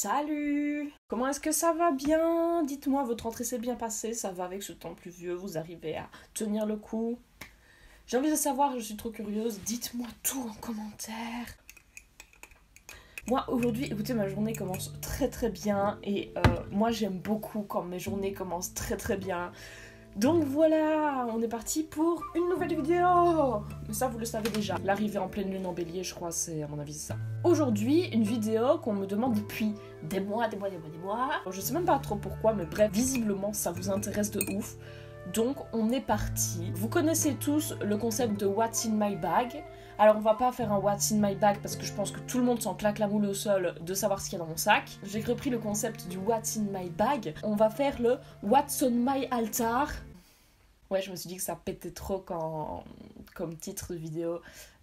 Salut! Comment est-ce que ça va bien? Dites-moi, votre rentrée s'est bien passée? Ça va avec ce temps pluvieux? Vous arrivez à tenir le coup? J'ai envie de savoir, je suis trop curieuse. Dites-moi tout en commentaire. Moi, aujourd'hui, écoutez, ma journée commence très bien. Et moi, j'aime beaucoup quand mes journées commencent très bien. Donc voilà, on est parti pour une nouvelle vidéo. Mais ça, vous le savez déjà. L'arrivée en pleine lune en bélier, je crois, c'est à mon avis ça. Aujourd'hui, une vidéo qu'on me demande depuis des mois. Je sais même pas trop pourquoi, mais bref, visiblement, ça vous intéresse de ouf. Donc, on est parti. Vous connaissez tous le concept de What's in my bag. Alors, on va pas faire un What's in my bag parce que je pense que tout le monde s'en claque la moule au sol de savoir ce qu'il y a dans mon sac. J'ai repris le concept du What's in my bag. On va faire le What's on my altar. Ouais, je me suis dit que ça pétait trop comme titre de vidéo.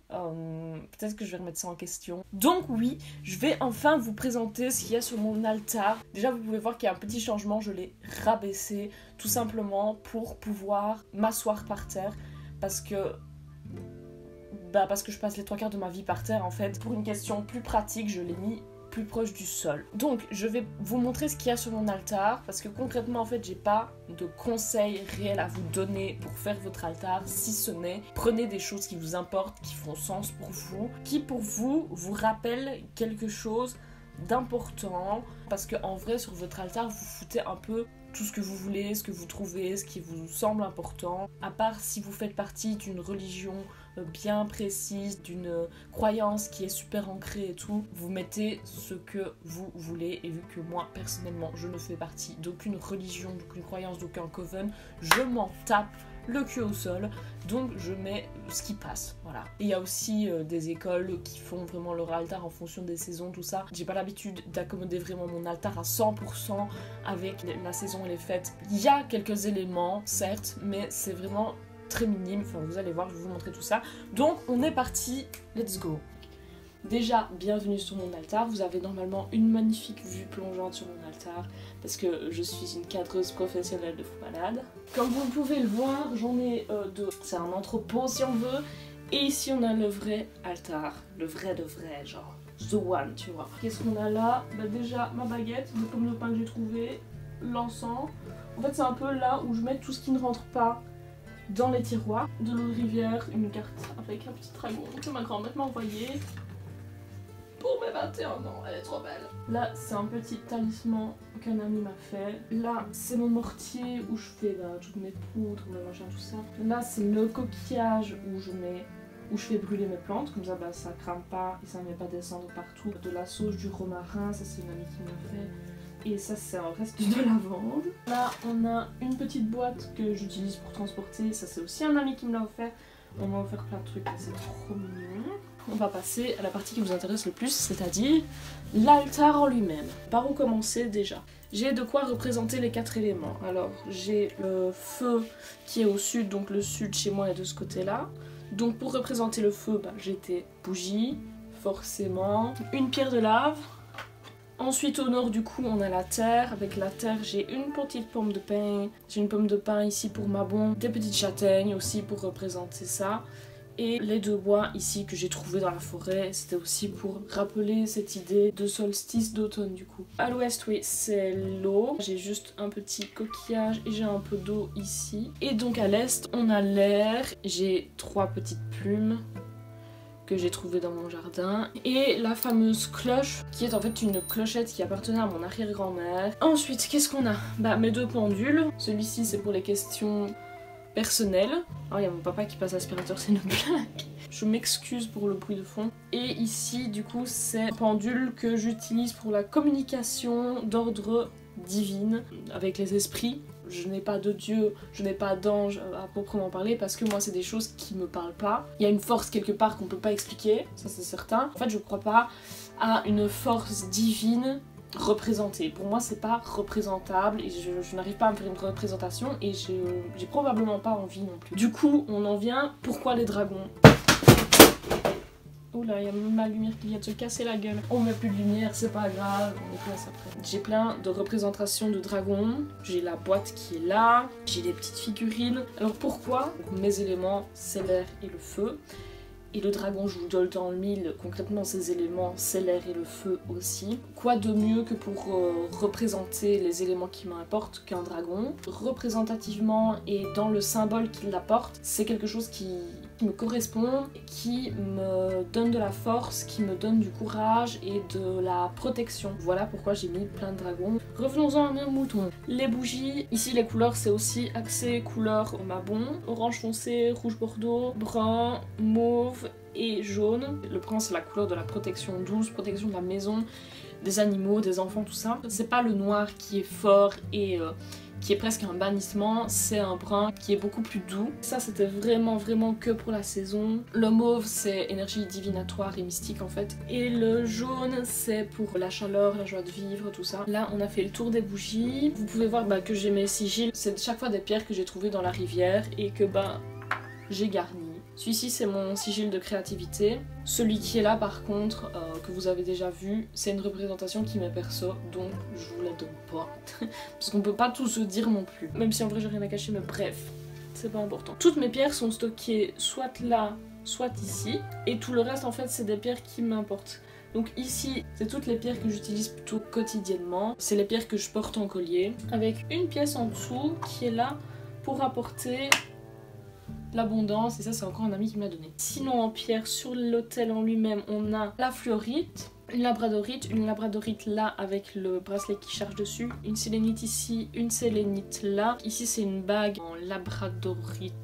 Peut-être que je vais remettre ça en question. Donc oui, je vais enfin vous présenter ce qu'il y a sur mon altar. Déjà, vous pouvez voir qu'il y a un petit changement. Je l'ai rabaissé tout simplement pour pouvoir m'asseoir par terre. Parce que je passe les 3/4 de ma vie par terre en fait. Pour une question plus pratique, je l'ai mis plus proche du sol. Donc je vais vous montrer ce qu'il y a sur mon altar parce que concrètement en fait j'ai pas de conseils réels à vous donner pour faire votre altar, si ce n'est prenez des choses qui vous importent, qui font sens pour vous, qui pour vous rappellent quelque chose d'important, parce que en vrai sur votre altar vous foutez un peu tout ce que vous voulez, ce que vous trouvez, ce qui vous semble important, à part si vous faites partie d'une religion bien précise, d'une croyance qui est super ancrée et tout, vous mettez ce que vous voulez. Et vu que moi personnellement je ne fais partie d'aucune religion, d'aucune croyance, d'aucun coven, je m'en tape le cul au sol, donc je mets ce qui passe, voilà. Et il y a aussi des écoles qui font vraiment leur altar en fonction des saisons, tout ça. J'ai pas l'habitude d'accommoder vraiment mon altar à 100% avec la saison et les fêtes. Il y a quelques éléments, certes, mais c'est vraiment très minime, enfin vous allez voir, je vais vous montrer tout ça. Donc on est parti, let's go. Déjà, bienvenue sur mon altar. Vous avez normalement une magnifique vue plongeante sur mon altar parce que je suis une cadreuse professionnelle de fou malade. Comme vous pouvez le voir, j'en ai deux. C'est un entrepôt si on veut. Et ici, on a le vrai altar. Le vrai de vrai, genre the one, tu vois. Qu'est-ce qu'on a là? Déjà, ma baguette, le pomme de pain que j'ai trouvé, l'encens. En fait, c'est un peu là où je mets tout ce qui ne rentre pas dans les tiroirs. De l'eau de rivière, une carte avec un petit dragon que ma grand-mère m'a envoyé. Pour mes 21 ans, elle est trop belle. Là, c'est un petit talisman qu'un ami m'a fait. Là, c'est mon mortier où je fais toutes mes poudres, mes machins, tout ça. Là, c'est le coquillage où je fais brûler mes plantes. Comme ça, ça crame pas et ça ne met pas descendre partout. De la sauge, du romarin, ça c'est une amie qui m'a fait. Et ça, c'est un reste de lavande. Là, on a une petite boîte que j'utilise pour transporter. Ça, c'est aussi un ami qui me l'a offert. On m'a offert plein de trucs, c'est trop mignon. On va passer à la partie qui vous intéresse le plus, c'est-à-dire l'altar en lui-même. Par où commencer déjà? J'ai de quoi représenter les 4 éléments. Alors, j'ai le feu qui est au sud, donc le sud chez moi est de ce côté-là. Donc pour représenter le feu, j'ai des bougies, forcément. Une pierre de lave. Ensuite au nord du coup on a la terre. Avec la terre j'ai une petite pomme de pain. J'ai une pomme de pain ici pour ma bombe. Des petites châtaignes aussi pour représenter ça. Et les 2 bois ici que j'ai trouvé dans la forêt, c'était aussi pour rappeler cette idée de solstice d'automne du coup. À l'ouest, oui, c'est l'eau. J'ai juste un petit coquillage et j'ai un peu d'eau ici. Et donc à l'est, on a l'air. J'ai 3 petites plumes que j'ai trouvées dans mon jardin. Et la fameuse cloche, qui est en fait une clochette qui appartenait à mon arrière-grand-mère. Ensuite, qu'est-ce qu'on a? Mes 2 pendules. Celui-ci, c'est pour les questions personnel. Oh, il y a mon papa qui passe l'aspirateur, c'est une blague. Je m'excuse pour le bruit de fond. Et ici, du coup, c'est un pendule que j'utilise pour la communication d'ordre divine avec les esprits. Je n'ai pas de dieu, je n'ai pas d'ange à proprement parler parce que moi, c'est des choses qui me parlent pas. Il y a une force quelque part qu'on peut pas expliquer, ça c'est certain. En fait, je crois pas à une force divine représentée. Pour moi c'est pas représentable et je n'arrive pas à me faire une représentation et j'ai probablement pas envie non plus. Du coup on en vient, pourquoi les dragons? Oula, il y a ma lumière qui vient de se casser la gueule. On met plus de lumière, c'est pas grave, on est place après. J'ai plein de représentations de dragons, j'ai la boîte qui est là, j'ai des petites figurines. Alors pourquoi? Mes éléments, c'est l'air et le feu. Et le dragon joue dans le mille, concrètement ses éléments c'est l'air et le feu aussi. Quoi de mieux que pour représenter les éléments qui m'importent qu'un dragon. Représentativement et dans le symbole qu'il apporte, c'est quelque chose qui me correspond, qui me donne de la force, qui me donne du courage et de la protection. Voilà pourquoi j'ai mis plein de dragons. Revenons-en à mes moutons. Les bougies, ici les couleurs c'est aussi axé couleur mabon, orange foncé, rouge bordeaux, brun, mauve et jaune. Le brun c'est la couleur de la protection douce, protection de la maison, des animaux, des enfants, tout ça. C'est pas le noir qui est fort et qui est presque un bannissement, c'est un brun qui est beaucoup plus doux. Ça c'était vraiment que pour la saison. Le mauve c'est énergie divinatoire et mystique en fait. Et le jaune c'est pour la chaleur, la joie de vivre, tout ça. Là on a fait le tour des bougies. Vous pouvez voir que j'ai mes sigils. C'est chaque fois des pierres que j'ai trouvées dans la rivière et que j'ai garni. Celui-ci c'est mon sigil de créativité. Celui qui est là par contre, que vous avez déjà vu, c'est une représentation qui m'est perso, donc je vous la donne pas. Parce qu'on peut pas tout se dire non plus. Même si en vrai j'ai rien à cacher, mais bref, c'est pas important. Toutes mes pierres sont stockées soit là, soit ici. Et tout le reste en fait c'est des pierres qui m'importent. Donc ici, c'est toutes les pierres que j'utilise plutôt quotidiennement. C'est les pierres que je porte en collier. Avec une pièce en dessous qui est là pour apporter l'abondance, et ça c'est encore un ami qui m'a donné. Sinon en pierre sur l'autel en lui-même on a la fluorite, une labradorite là avec le bracelet qui charge dessus, une sélénite ici, une sélénite là. Ici c'est une bague en labradorite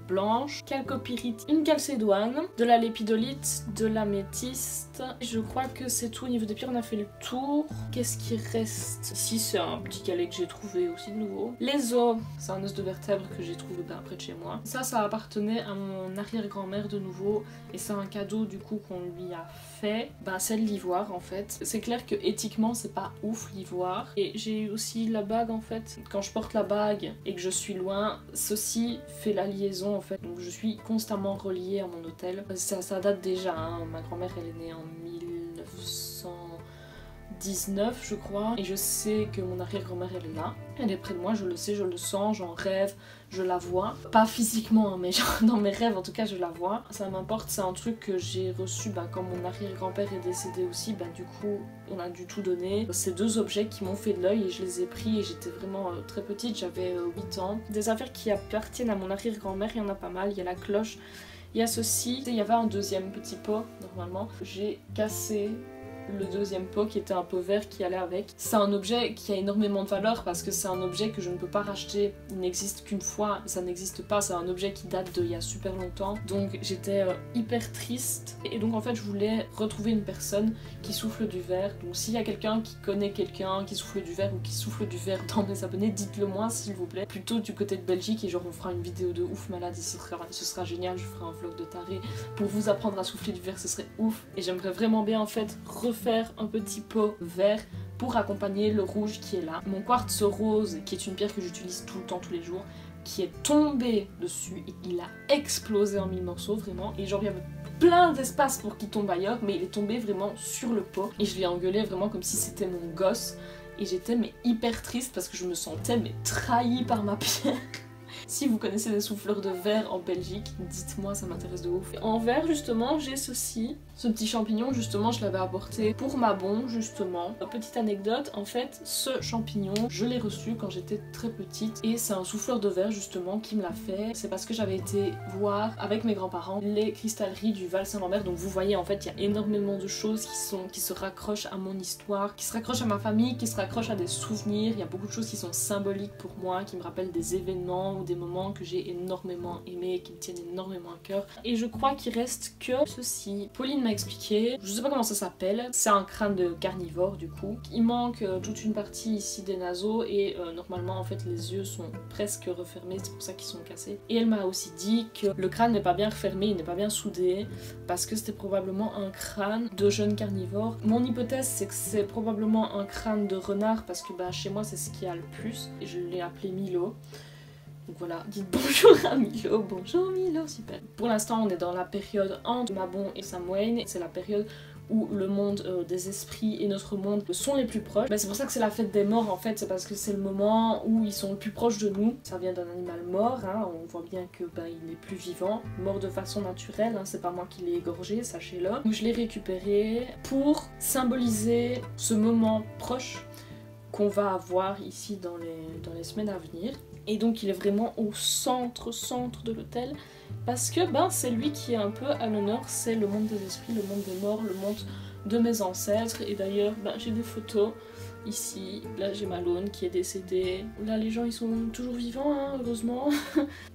blanche, calcopyrite, une calcédoine, de la lépidolite, de l'améthyste. Je crois que c'est tout. Au niveau des pierres on a fait le tour. Qu'est-ce qui reste? Ici c'est un petit galet que j'ai trouvé aussi de nouveau. Les os, c'est un os de vertèbre que j'ai trouvé près de chez moi. Ça appartenait à mon arrière-grand-mère de nouveau et c'est un cadeau du coup qu'on lui a fait. C'est de l'ivoire en fait. C'est clair que éthiquement c'est pas ouf l'ivoire. Et j'ai eu aussi la bague en fait. Quand je porte la bague et que je suis loin, ceci fait la liaison en fait, donc je suis constamment reliée à mon hôtel. Ça date déjà, hein. Ma grand-mère elle est née en 1919 je crois, et je sais que mon arrière-grand-mère elle est là, elle est près de moi, je le sais, je le sens, j'en rêve, je la vois, pas physiquement hein, mais genre dans mes rêves en tout cas je la vois. Ça m'importe, c'est un truc que j'ai reçu quand mon arrière-grand-père est décédé aussi, du coup on a dû tout donner. C'est deux objets qui m'ont fait de l'œil et je les ai pris et j'étais vraiment très petite, j'avais 8 ans. Des affaires qui appartiennent à mon arrière-grand-mère, il y en a pas mal, il y a la cloche, il y a ceci, il y avait un deuxième petit pot normalement, j'ai cassé le deuxième pot qui était un pot vert qui allait avec. C'est un objet qui a énormément de valeur parce que c'est un objet que je ne peux pas racheter, il n'existe qu'une fois, ça n'existe pas, c'est un objet qui date d'il y a super longtemps, donc j'étais hyper triste et donc en fait je voulais retrouver une personne qui souffle du verre. Donc s'il y a quelqu'un qui connaît quelqu'un qui souffle du verre ou qui souffle du verre dans mes abonnés, dites-le moi s'il vous plaît, plutôt du côté de Belgique, et genre on fera une vidéo de ouf malade et ce sera génial, je ferai un vlog de taré pour vous apprendre à souffler du verre, ce serait ouf. Et j'aimerais vraiment bien en fait refaire un petit pot vert pour accompagner le rouge qui est là. Mon quartz rose, qui est une pierre que j'utilise tout le temps, tous les jours, qui est tombé dessus et il a explosé en 1000 morceaux vraiment, et genre il y avait plein d'espace pour qu'il tombe ailleurs, mais il est tombé vraiment sur le pot et je l'ai engueulé vraiment comme si c'était mon gosse, et j'étais hyper triste parce que je me sentais trahie par ma pierre. Si vous connaissez des souffleurs de verre en Belgique, dites-moi, ça m'intéresse de ouf. En verre justement, j'ai ceci, ce petit champignon justement, je l'avais apporté pour Mabon justement. Petite anecdote, en fait, ce champignon, je l'ai reçu quand j'étais très petite et c'est un souffleur de verre justement qui me l'a fait. C'est parce que j'avais été voir avec mes grands-parents les cristalleries du Val-Saint-Lambert, donc vous voyez en fait il y a énormément de choses qui se raccrochent à mon histoire, qui se raccrochent à ma famille, qui se raccrochent à des souvenirs. Il y a beaucoup de choses qui sont symboliques pour moi, qui me rappellent des événements ou des moments que j'ai énormément aimés, qui me tiennent énormément à cœur. Et je crois qu'il reste que ceci. Pauline m'a expliqué, je sais pas comment ça s'appelle, c'est un crâne de carnivore du coup. Il manque toute une partie ici des naseaux et normalement en fait les yeux sont presque refermés, c'est pour ça qu'ils sont cassés. Et elle m'a aussi dit que le crâne n'est pas bien refermé, il n'est pas bien soudé, parce que c'était probablement un crâne de jeune carnivore. Mon hypothèse c'est que c'est probablement un crâne de renard parce que chez moi c'est ce qu'il y a le plus, et je l'ai appelé Milo. Donc voilà, dites bonjour à Milo, bonjour Milo, super. Pour l'instant on est dans la période entre Mabon et Samhain, c'est la période où le monde des esprits et notre monde sont les plus proches. C'est pour ça que c'est la fête des morts en fait, c'est parce que c'est le moment où ils sont le plus proches de nous. Ça vient d'un animal mort, hein, on voit bien que il n'est plus vivant, mort de façon naturelle, hein, c'est pas moi qui l'ai égorgé, sachez-le. Donc je l'ai récupéré pour symboliser ce moment proche qu'on va avoir ici dans les semaines à venir. Et donc il est vraiment au centre de l'hôtel parce que c'est lui qui est un peu à l'honneur, c'est le monde des esprits, le monde des morts, le monde de mes ancêtres. Et d'ailleurs j'ai des photos ici, là j'ai Malone qui est décédée, là les gens ils sont toujours vivants hein, heureusement.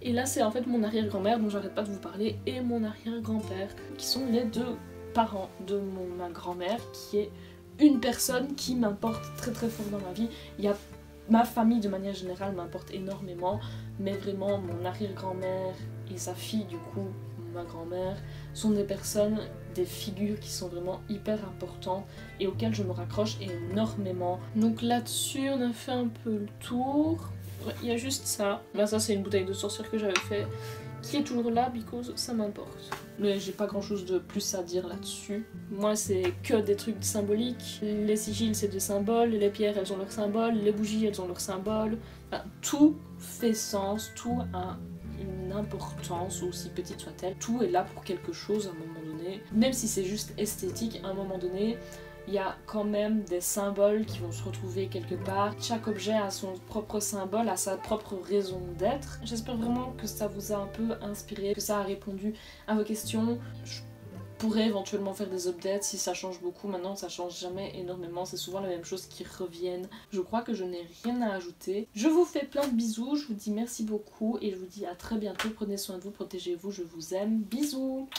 Et là c'est en fait mon arrière-grand-mère dont j'arrête pas de vous parler et mon arrière-grand-père qui sont les deux parents de ma grand-mère qui est une personne qui m'importe très très fort dans ma vie. Il y a ma famille de manière générale m'importe énormément, mais vraiment mon arrière-grand-mère et sa fille du coup, ma grand-mère, sont des personnes, des figures qui sont vraiment hyper importantes et auxquelles je me raccroche énormément. Donc là-dessus on a fait un peu le tour. Il y a juste ça. Ça c'est une bouteille de sorcière que j'avais fait, qui est toujours là because ça m'importe. Mais j'ai pas grand chose de plus à dire là-dessus. Moi c'est que des trucs symboliques. Les sigils c'est des symboles, les pierres elles ont leur symbole, les bougies elles ont leur symbole. Tout fait sens, tout a une importance, aussi petite soit-elle. Tout est là pour quelque chose à un moment donné. Même si c'est juste esthétique, à un moment donné, il y a quand même des symboles qui vont se retrouver quelque part. Chaque objet a son propre symbole, a sa propre raison d'être. J'espère vraiment que ça vous a un peu inspiré, que ça a répondu à vos questions. Je pourrais éventuellement faire des updates si ça change beaucoup. Maintenant ça change jamais énormément, c'est souvent les mêmes choses qui reviennent. Je crois que je n'ai rien à ajouter. Je vous fais plein de bisous, je vous dis merci beaucoup et je vous dis à très bientôt. Prenez soin de vous, protégez-vous, je vous aime. Bisous.